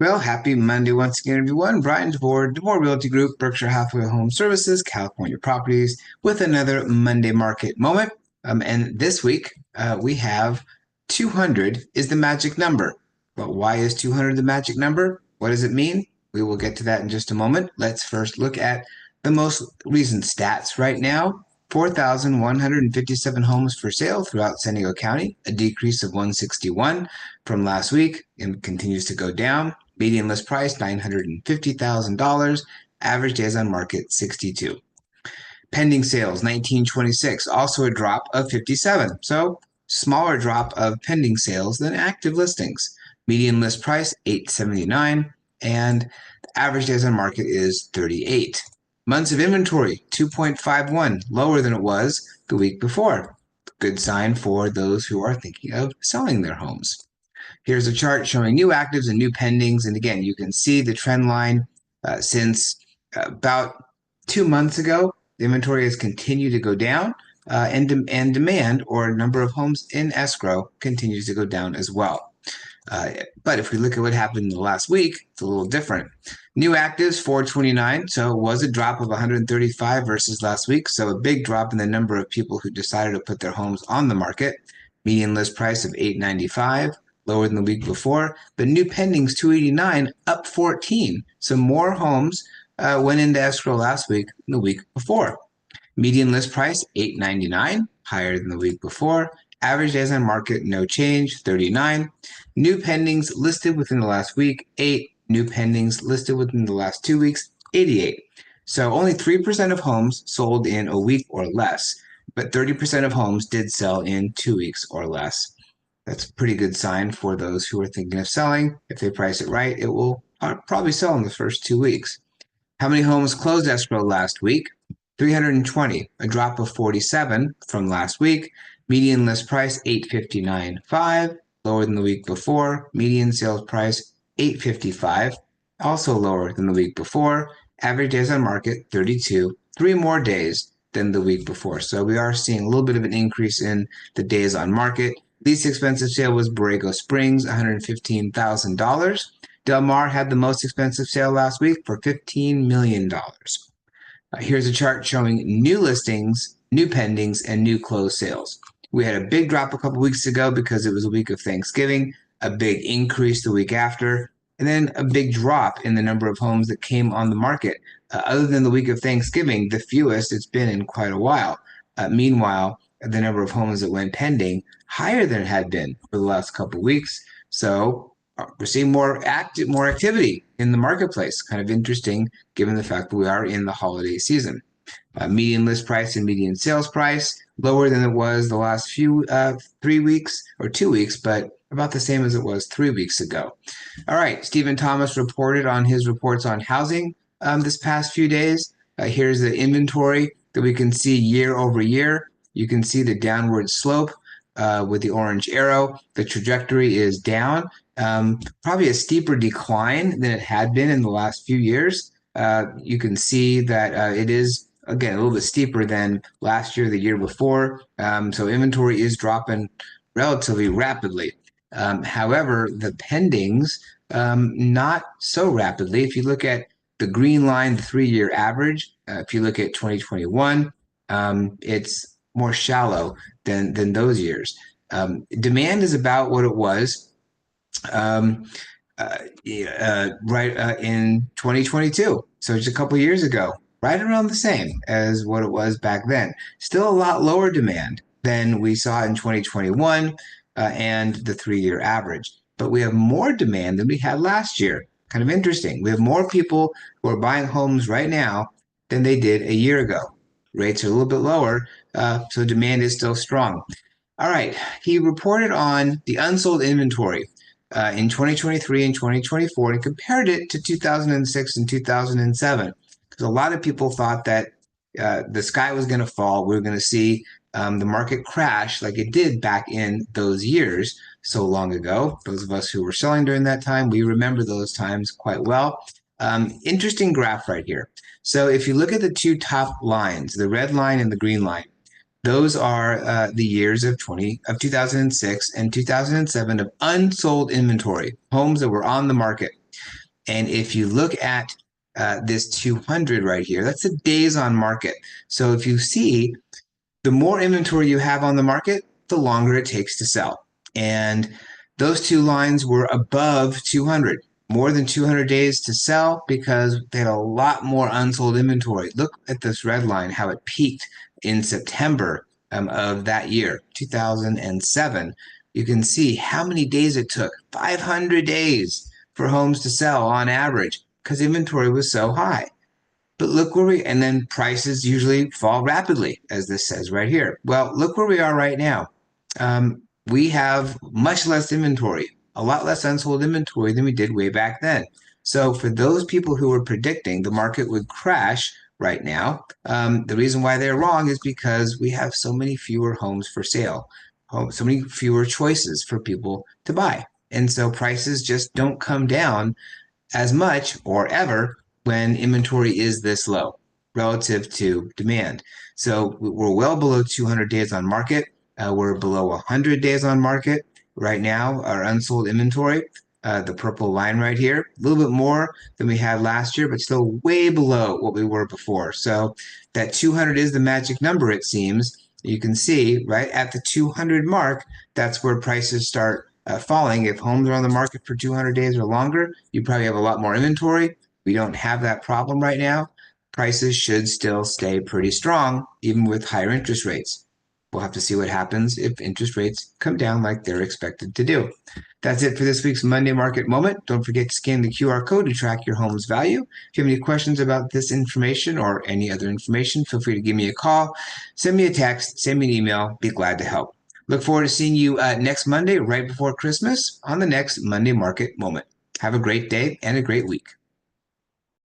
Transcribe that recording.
Well, happy Monday once again, everyone. Bryan Devore, Devore Realty Group, Berkshire Hathaway Home Services, California Properties, with another Monday market moment. And this week, we have 200 is the magic number. But why is 200 the magic number? What does it mean? We will get to that in just a moment. Let's first look at the most recent stats right now. 4,157 homes for sale throughout San Diego County, a decrease of 161 from last week, and continues to go down. Median list price, $950,000. Average days on market, 62. Pending sales, 1926, also a drop of 57. So smaller drop of pending sales than active listings. Median list price, $879. And the average days on market is 38. Months of inventory, 2.51, lower than it was the week before. Good sign for those who are thinking of selling their homes. Here's a chart showing new actives and new pendings. And again, you can see the trend line since about 2 months ago. The inventory has continued to go down, and demand, or number of homes in escrow, continues to go down as well. But if we look at what happened in the last week, it's a little different. New actives, 429, so it was a drop of 135 versus last week, so a big drop in the number of people who decided to put their homes on the market. Median list price of $895. Lower than the week before, but new pendings 289, up 14. So more homes went into escrow last week than the week before. Median list price $899, higher than the week before. Average days on market, no change, 39. New pendings listed within the last week, 8. New pendings listed within the last 2 weeks, 88. So only 3% of homes sold in a week or less, but 30% of homes did sell in 2 weeks or less. That's a pretty good sign for those who are thinking of selling. If they price it right, it will probably sell in the first 2 weeks. How many homes closed escrow last week? 320, a drop of 47 from last week. Median list price $859.5, lower than the week before. Median sales price $855, also lower than the week before. Average days on market 32, 3 more days than the week before. So we are seeing a little bit of an increase in the days on market. Least expensive sale was Borrego Springs, $115,000. Del Mar had the most expensive sale last week for $15 million. Here's a chart showing new listings, new pendings, and new closed sales. We had a big drop a couple weeks ago because it was a week of Thanksgiving, a big increase the week after, and then a big drop in the number of homes that came on the market. Other than the week of Thanksgiving, the fewest it's been in quite a while. Meanwhile, the number of homes that went pending higher than it had been for the last couple of weeks. So we're seeing more activity in the marketplace. Kind of interesting given the fact that we are in the holiday season. Median list price and median sales price lower than it was the last few 3 weeks or 2 weeks, but about the same as it was 3 weeks ago. All right, Stephen Thomas reported on his reports on housing this past few days. Here's the inventory that we can see year over year. You can see the downward slope with the orange arrow. The trajectory is down, probably a steeper decline than it had been in the last few years. You can see that it is, again, a little bit steeper than last year, the year before. So inventory is dropping relatively rapidly. However, the pendings, not so rapidly. If you look at the green line, the 3-year average, if you look at 2021, it's more shallow than those years. Demand is about what it was right in 2022. So just a couple of years ago, right around the same as what it was back then. Still a lot lower demand than we saw in 2021 and the 3-year average. But we have more demand than we had last year. Kind of interesting. We have more people who are buying homes right now than they did a year ago. Rates are a little bit lower, so demand is still strong. All right, he reported on the unsold inventory in 2023 and 2024 and compared it to 2006 and 2007. Because a lot of people thought that the sky was going to fall. We were going to see the market crash like it did back in those years so long ago. Those of us who were selling during that time, we remember those times quite well. Interesting graph right here. So if you look at the two top lines, the red line and the green line, those are the years of 2006 and 2007 of unsold inventory, homes that were on the market. And if you look at this 200 right here, that's the days on market. So if you see, the more inventory you have on the market, the longer it takes to sell. And those two lines were above 200, more than 200 days to sell because they had a lot more unsold inventory. Look at this red line, how it peaked in September of that year, 2007. You can see how many days it took, 500 days for homes to sell on average because inventory was so high. But look where and then prices usually fall rapidly, as this says right here. Well, look where we are right now. We have much less inventory, a lot less unsold inventory than we did way back then. So for those people who were predicting the market would crash right now, the reason why they're wrong is because we have so many fewer homes for sale, so many fewer choices for people to buy. And so prices just don't come down as much or ever when inventory is this low relative to demand. So we're well below 200 days on market. We're below 100 days on market right now, our unsold inventory. The purple line right here, a little bit more than we had last year, but still way below what we were before. So that 200 is the magic number, it seems. You can see right at the 200 mark, that's where prices start falling. If homes are on the market for 200 days or longer, you probably have a lot more inventory. We don't have that problem right now. Prices should still stay pretty strong, even with higher interest rates. We'll have to see what happens if interest rates come down like they're expected to do. That's it for this week's Monday Market Moment. Don't forget to scan the QR code to track your home's value. If you have any questions about this information or any other information, feel free to give me a call, send me a text, send me an email. Be glad to help. Look forward to seeing you next Monday, right before Christmas, on the next Monday Market Moment. Have a great day and a great week.